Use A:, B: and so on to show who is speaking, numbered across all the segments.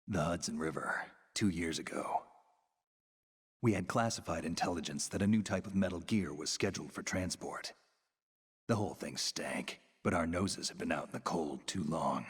A: The Hudson River, 2 years ago. We had classified intelligence that a new type of metal gear was scheduled for transport. The whole thing stank, but our noses had been out in the cold too long.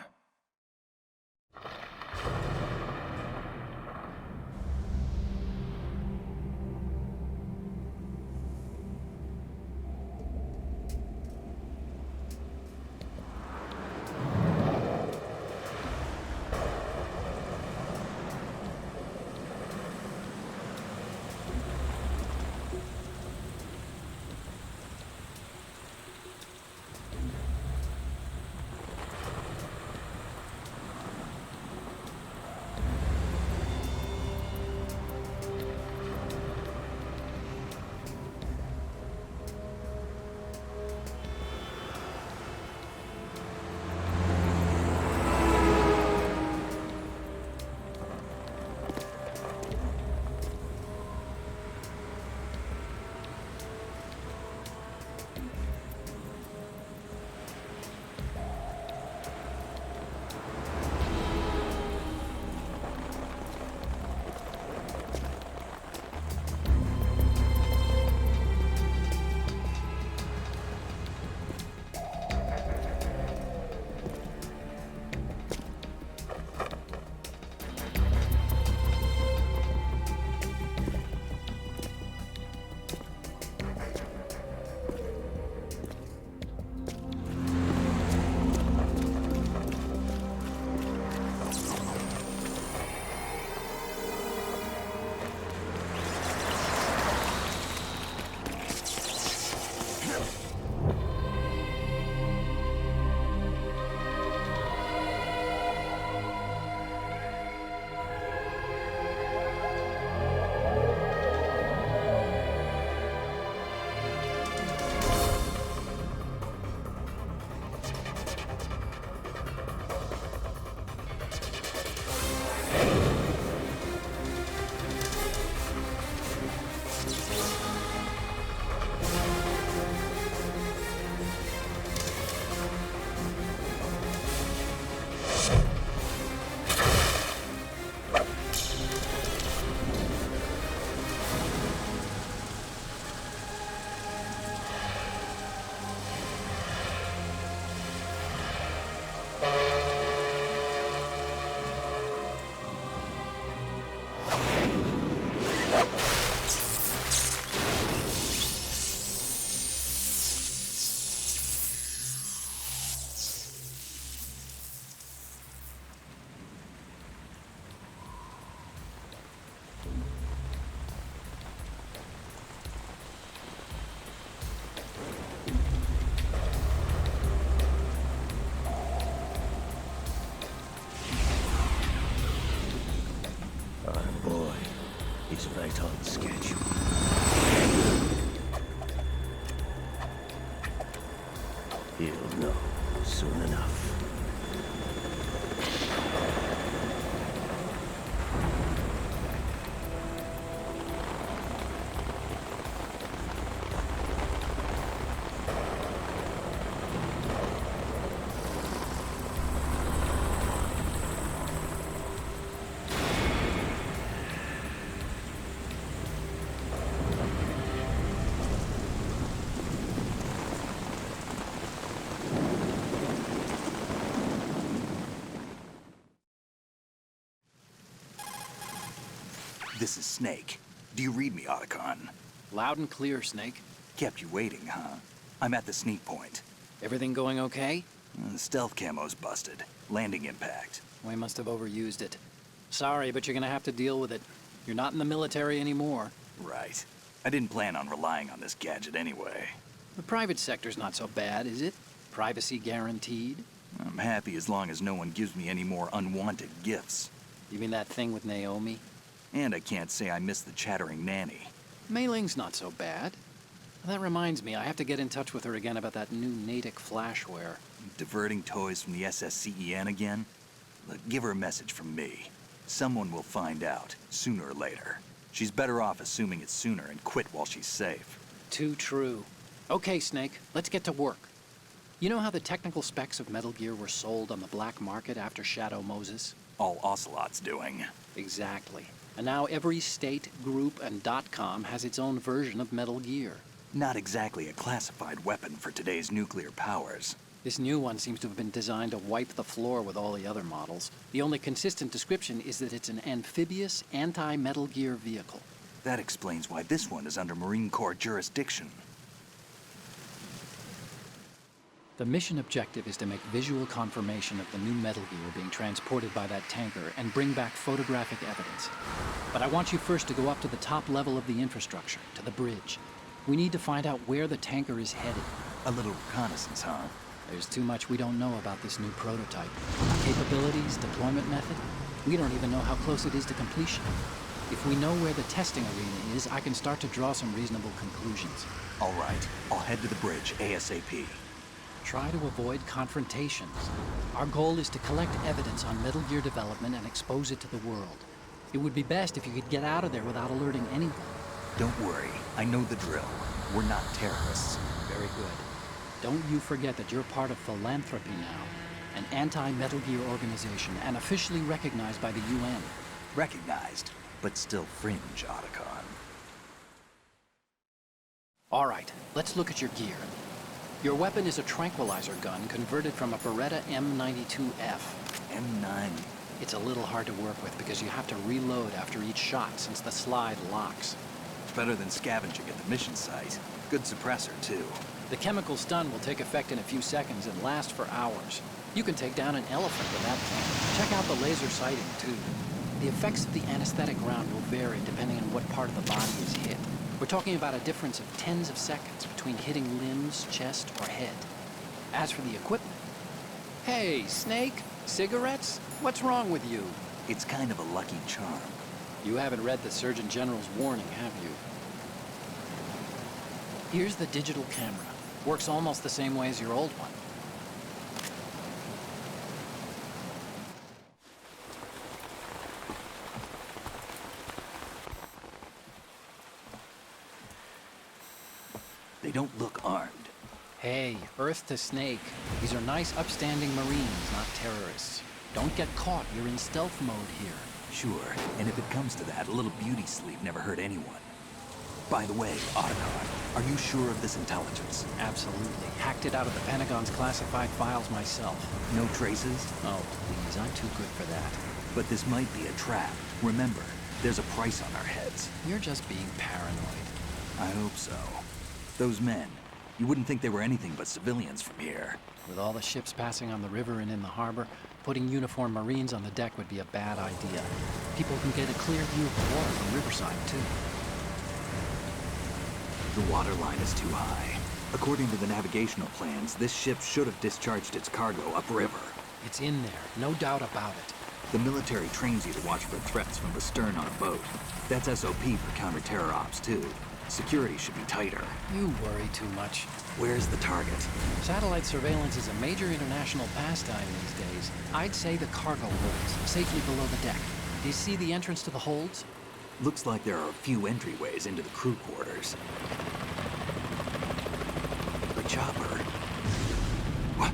B: He's right on schedule. He'll know soon enough.
A: This is Snake. Do you read me, Otacon?
C: Loud and clear, Snake.
A: Kept you waiting, huh? I'm at the sneak point.
C: Everything going okay?
A: The stealth camo's busted. Landing impact.
C: We must have overused it. Sorry, but you're gonna have to deal with it. You're not in the military anymore.
A: Right. I didn't plan on relying on this gadget anyway.
C: The private sector's not so bad, is it? Privacy guaranteed?
A: I'm happy as long as no one gives me any more unwanted gifts.
C: You mean that thing with Naomi?
A: And I can't say I miss the chattering nanny.
C: Mei Ling's not so bad. That reminds me, I have to get in touch with her again about that new Natick flashware.
A: Diverting toys from the SSCEN again? Look, give her a message from me. Someone will find out, sooner or later. She's better off assuming it's sooner and quit while she's safe.
C: Too true. Okay, Snake, let's get to work. You know how the technical specs of Metal Gear were sold on the black market after Shadow Moses?
A: all Ocelot's doing.
C: Exactly. And now every state, group, and .com has its own version of Metal Gear.
A: Not exactly a classified weapon for today's nuclear powers.
C: This new one seems to have been designed to wipe the floor with all the other models. The only consistent description is that it's an amphibious, anti-Metal Gear vehicle.
A: That explains why this one is under Marine Corps jurisdiction.
C: The mission objective is to make visual confirmation of the new Metal Gear being transported by that tanker and bring back photographic evidence. But I want you first to go up to the top level of the infrastructure, to the bridge. We need to find out where the tanker is headed.
A: A little reconnaissance, huh?
C: There's too much we don't know about this new prototype. Capabilities, deployment method. We don't even know how close it is to completion. If we know where the testing arena is, I can start to draw some reasonable conclusions.
A: All right, I'll head to the bridge ASAP.
C: Try to avoid confrontations. Our goal is to collect evidence on Metal Gear development and expose it to the world. It would be best if you could get out of there without alerting anyone.
A: Don't worry, I know the drill. We're not terrorists.
C: Very good. Don't you forget that you're part of Philanthropy now, an anti-Metal Gear organization and officially recognized by the UN.
A: Recognized, but still fringe, Otacon.
C: All right, let's look at your gear. Your weapon is a tranquilizer gun converted from a Beretta M92F.
A: M9.
C: It's a little hard to work with because you have to reload after each shot since the slide locks.
A: Better than scavenging at the mission site. Good suppressor, too.
C: The chemical stun will take effect in a few seconds and last for hours. You can take down an elephant with that thing. Check out the laser sighting, too. The effects of the anesthetic round will vary depending on what part of the body is hit. We're talking about a difference of tens of seconds between hitting limbs, chest, or head. As for the equipment... Hey, Snake? Cigarettes? What's wrong with you?
A: It's kind of a lucky charm.
C: You haven't read the Surgeon General's warning, have you? Here's the digital camera. Works almost the same way as your old one.
A: They don't look armed.
C: Hey, Earth to Snake. These are nice, upstanding Marines, not terrorists. Don't get caught. You're in stealth mode here.
A: Sure, and if it comes to that, a little beauty sleep never hurt anyone. By the way, Otacon, are you sure of this intelligence?
C: Absolutely. Hacked it out of the Pentagon's classified files myself.
A: No traces?
C: Oh, please, I'm too good for that.
A: But this might be a trap. Remember, there's a price on our heads.
C: You're just being paranoid.
A: I hope so. Those men, you wouldn't think they were anything but civilians from here.
C: With all the ships passing on the river and in the harbor, putting uniformed Marines on the deck would be a bad idea. People can get a clear view of the water from Riverside, too.
A: The water line is too high. According to the navigational plans, this ship should have discharged its cargo upriver.
C: It's in there, no doubt about it.
A: The military trains you to watch for threats from the stern on a boat. That's SOP for counter-terror ops, too. Security should be tighter.
C: You worry too much.
A: Where's the target?
C: Satellite surveillance is a major international pastime these days. I'd say the cargo holds, safely below the deck. Do you see the entrance to the holds?
A: Looks like there are a few entryways into the crew quarters. The chopper. What?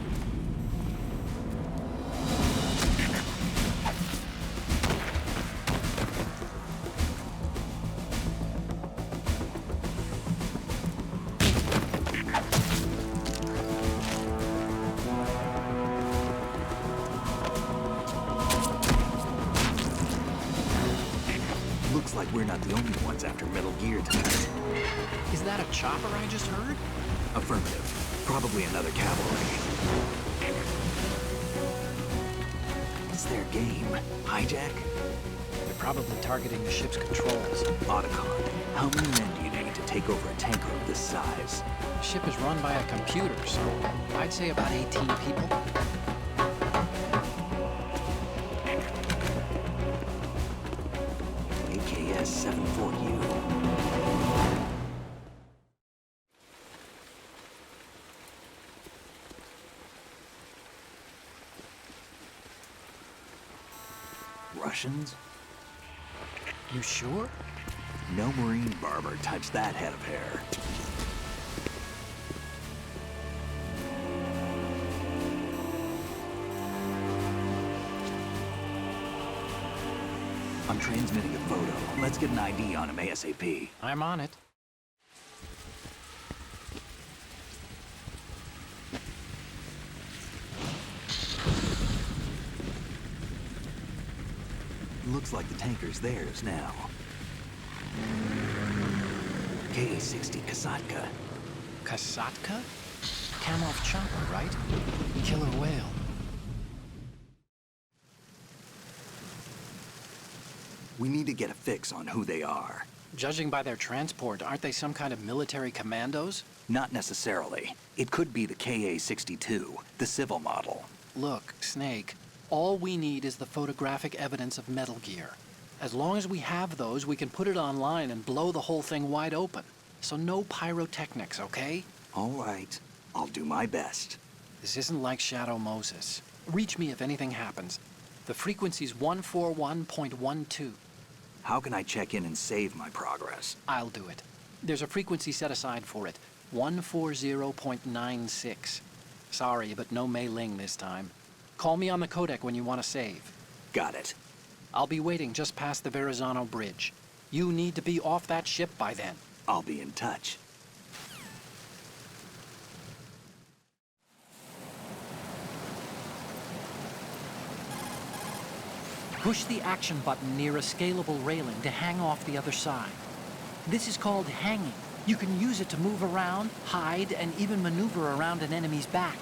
A: Looks like we're not the only ones after Metal Gear tonight.
C: Is that a chopper I just heard?
A: Affirmative. Probably another cavalry. What's their game? Hijack?
C: They're probably targeting the ship's controls.
A: Otacon, how many men do you need to take over a tanker of this size?
C: The ship is run by a computer, so I'd say about 18 people.
A: AKS-74U. Russians?
C: You sure?
A: No Marine barber touched that head of hair. transmitting a photo. Let's get an ID on him ASAP.
C: I'm on it.
A: Looks like the tanker's theirs now. K-60 Kasatka.
C: Kasatka? Kamov chopper, right? Killer whale.
A: We need to get a fix on who they are.
C: Judging by their transport, aren't they some kind of military commandos?
A: Not necessarily. It could be the KA-62, the civil model.
C: Look, Snake, all we need is the photographic evidence of Metal Gear. As long as we have those, we can put it online and blow the whole thing wide open. So no pyrotechnics, okay?
A: All right. I'll do my best.
C: This isn't like Shadow Moses. Reach me if anything happens. The frequency's 141.12.
A: How can I check in and save my progress?
C: I'll do it. There's a frequency set aside for it. 140.96. Sorry, but no Mei Ling this time. Call me on the codec when you want to save.
A: Got it.
C: I'll be waiting just past the Verrazano Bridge. You need to be off that ship by then.
A: I'll be in touch.
C: Push the action button near a scalable railing to hang off the other side. This is called hanging. You can use it to move around, hide, and even maneuver around an enemy's back.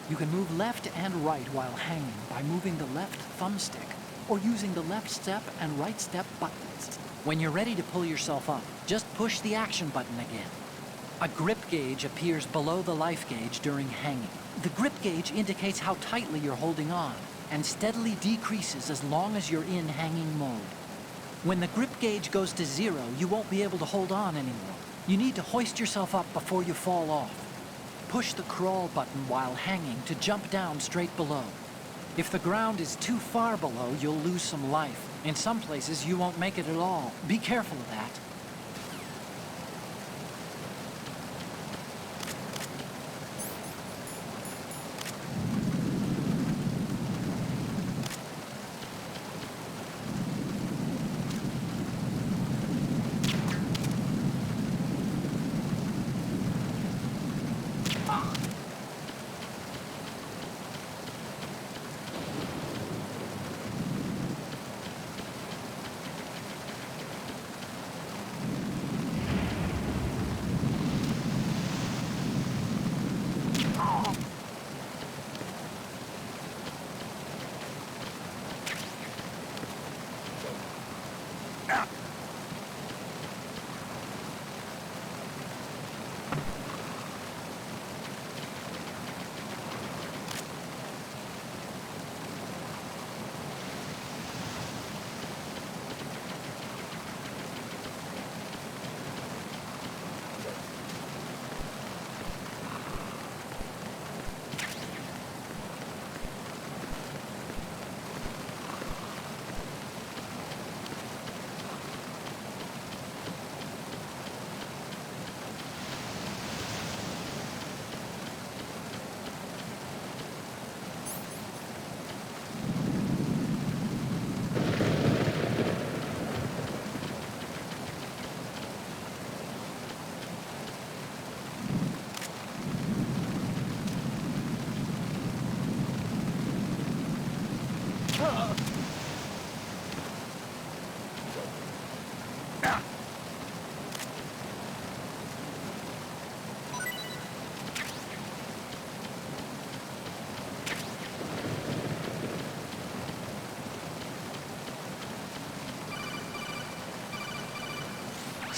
C: You can move left and right while hanging by moving the left thumbstick or using the left step and right step buttons. When you're ready to pull yourself up, just push the action button again. A grip gauge appears below the life gauge during hanging. The grip gauge indicates how tightly you're holding on and steadily decreases as long as you're in hanging mode. When the grip gauge goes to 0, you won't be able to hold on anymore. You need to hoist yourself up before you fall off. Push the crawl button while hanging to jump down straight below. If the ground is too far below, you'll lose some life. In some places, you won't make it at all. Be careful of that.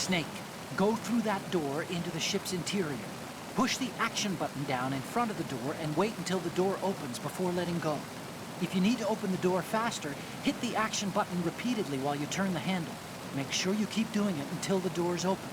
C: Snake, go through that door into the ship's interior. Push the action button down in front of the door and wait until the door opens before letting go. If you need to open the door faster, hit the action button repeatedly while you turn the handle. Make sure you keep doing it until the door's open.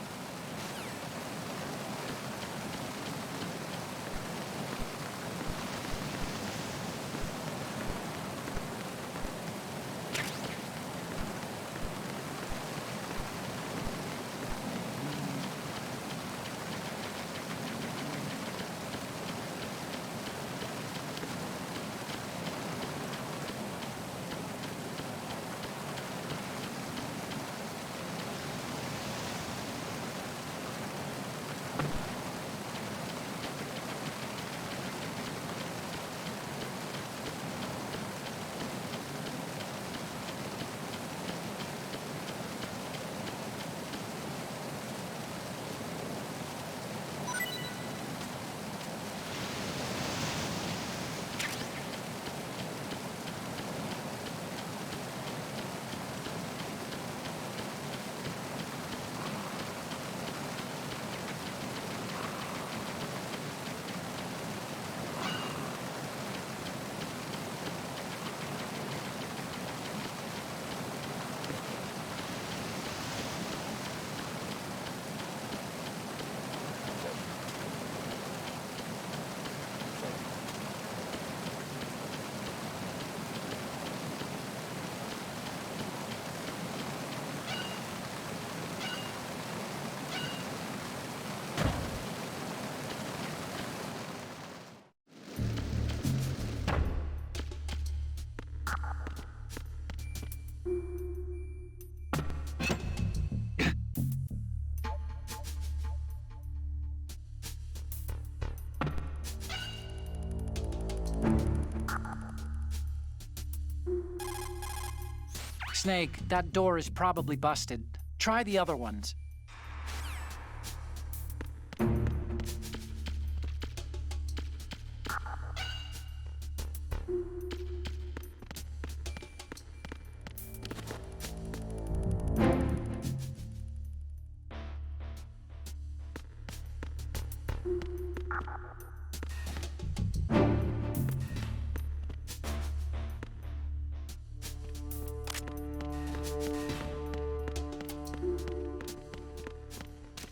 C: Snake, that door is probably busted. Try the other ones.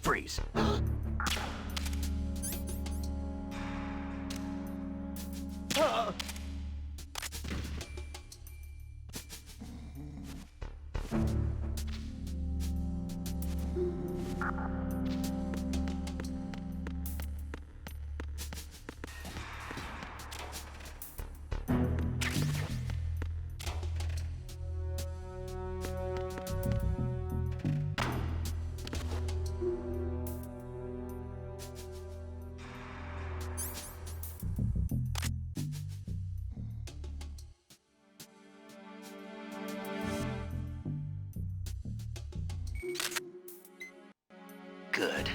A: Freeze. Good.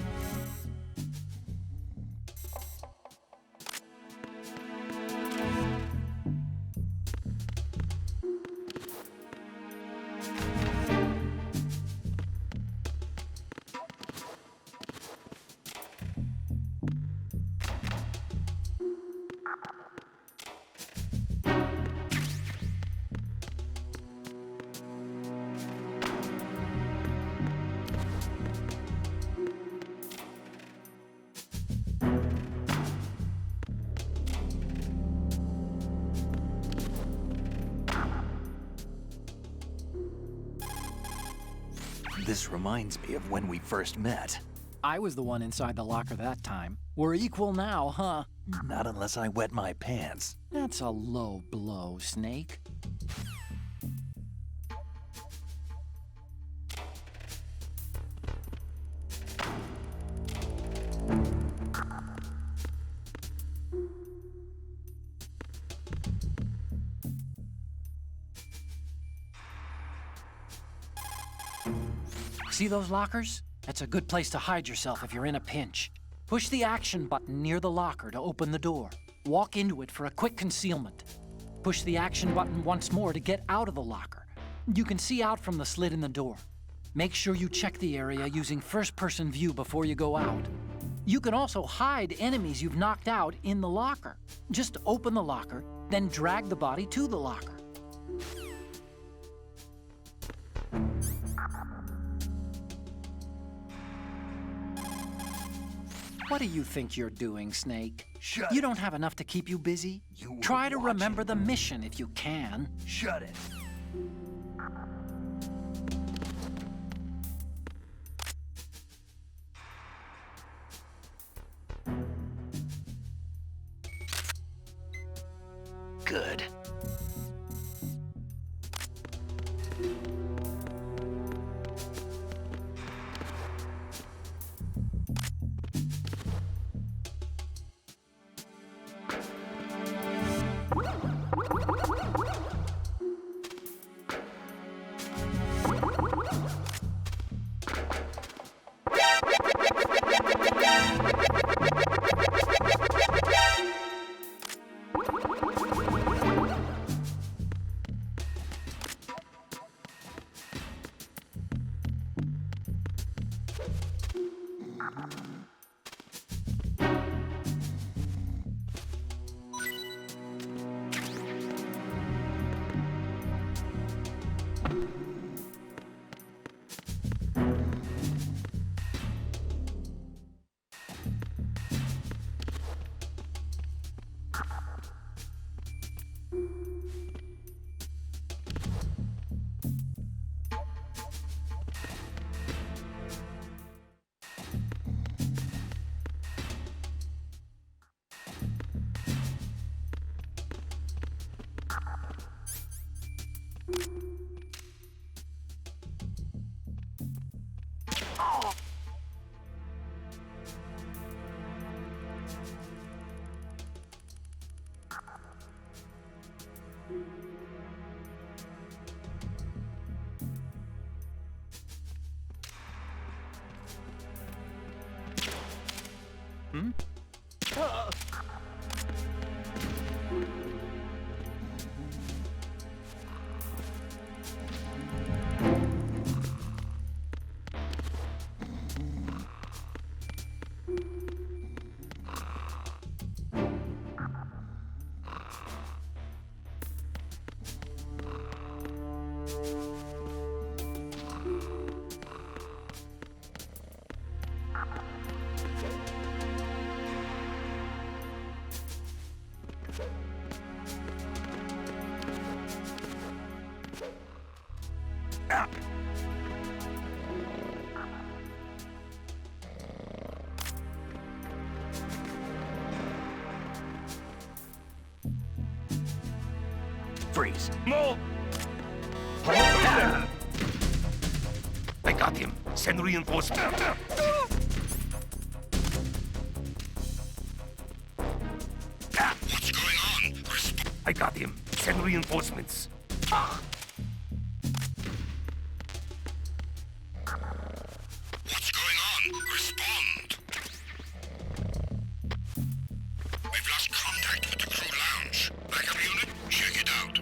A: This reminds me of when we first met.
C: I was the one inside the locker that time. We're equal now, huh?
A: Not unless I wet my pants.
C: That's a low blow, Snake. See those lockers? That's a good place to hide yourself if you're in a pinch. Push the action button near the locker to open the door. Walk into it for a quick concealment. Push the action button once more to get out of the locker. You can see out from the slit in the door. Make sure you check the area using first-person view before you go out. You can also hide enemies you've knocked out in the locker. Just open the locker, then drag the body to the locker. What do you think you're doing, Snake?
A: Shut
C: You
A: it.
C: don't have enough to keep you busy?
A: You were
C: Try to
A: watching.
C: remember the mission if you can.
A: Shut it. Good.
B: Freeze. More! I got him. Send reinforcements. What's going on? I got him. Send reinforcements. What's going on? Respond. We've lost contact with the crew lounge. Backup unit, check it out.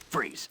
A: Freeze.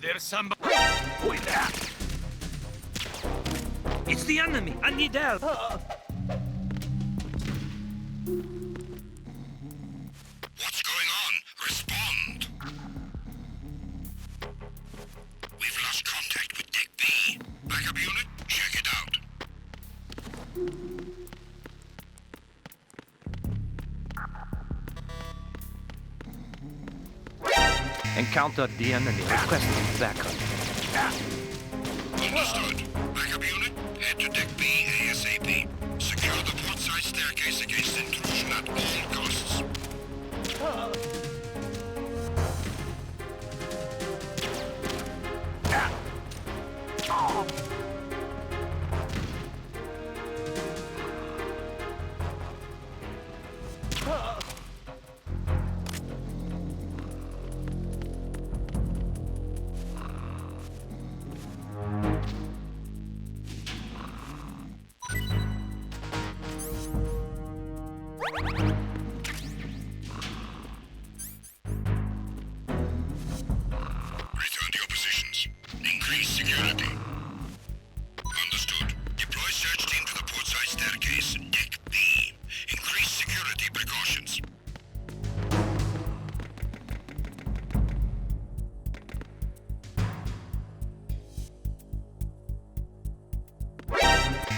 B: There's somebody. Who is that? It's the enemy. I need help. What's going on? Respond. We've lost contact with Deck B. Backup unit, check it out.
D: Encountered the enemy. Requesting backup.
B: Understood. Backup unit, head to Deck B ASAP. Secure the portside staircase against intrusion at all costs.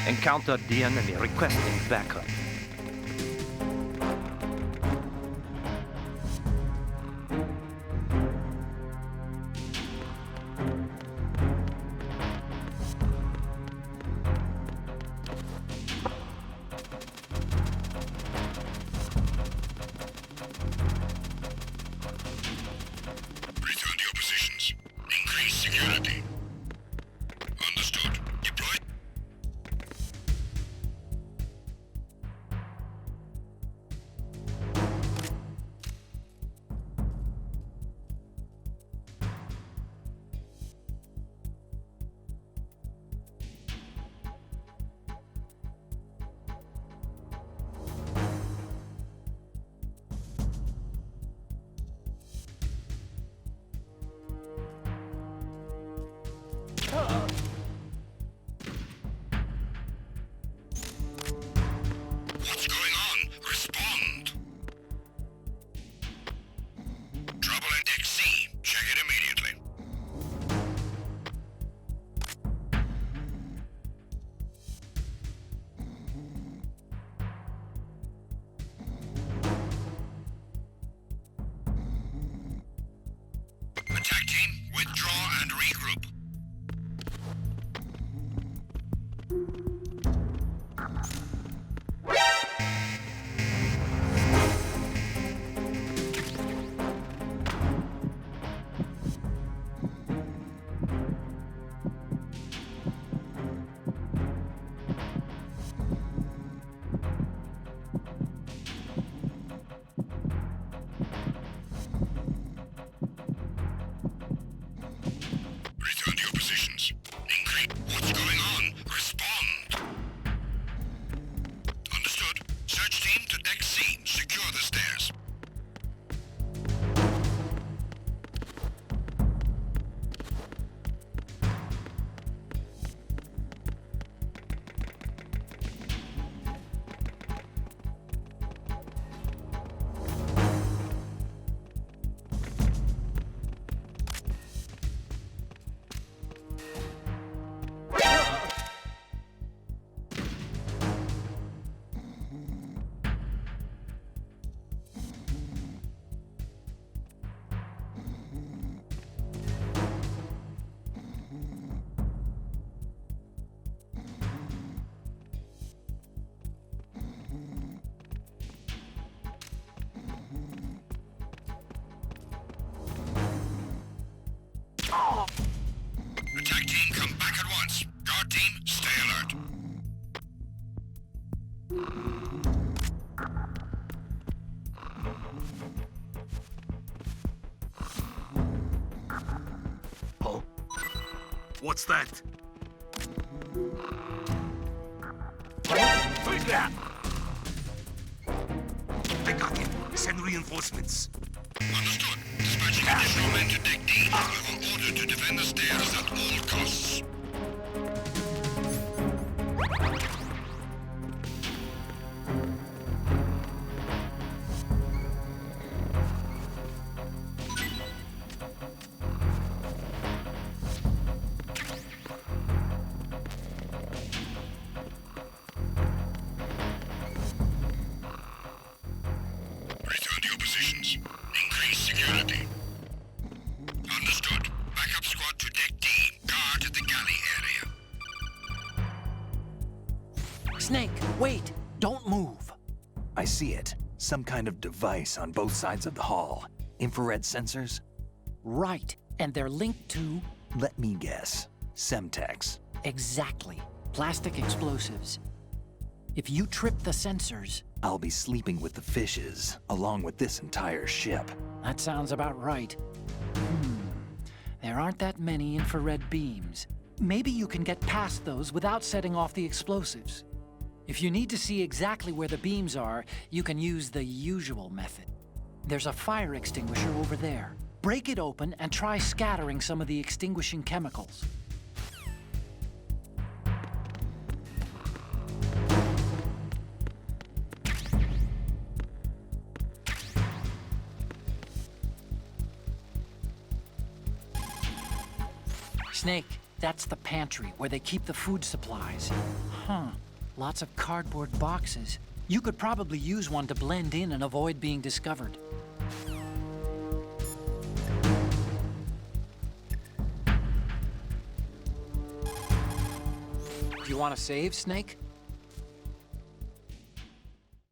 D: Encountered the enemy requesting backup.
B: Return to your positions. Increase security. Understood. Deploy. What's going on? Respond! Trouble in Deck C. Check it immediately. Attack team, withdraw and regroup. Return to your positions. Increase. What's going on? Respond. Understood. Search team to Deck C. Secure the stairs. Attack team, come back at once. Guard team, stay alert.
E: Oh? What's that? I got him. Send reinforcements.
B: Understood. Dispatching additional men to Deck D. You are ordered to defend the stairs at all costs. Return to your positions. Increase security. Understood. Backup squad to Deck D. Guard at the galley area.
C: Snake, wait! Don't move!
A: I see it. Some kind of device on both sides of the hall. Infrared sensors?
C: Right, and they're linked to...
A: Let me guess. Semtex.
C: Exactly. Plastic explosives. If you trip the sensors...
A: I'll be sleeping with the fishes, along with this entire ship.
C: That sounds about right. There aren't that many infrared beams. Maybe you can get past those without setting off the explosives. If you need to see exactly where the beams are, you can use the usual method. There's a fire extinguisher over there. Break it open and try scattering some of the extinguishing chemicals. Snake, That's the pantry, where they keep the food supplies. Huh. Lots of cardboard boxes. You could probably use one to blend in and avoid being discovered. Do you want to save, Snake?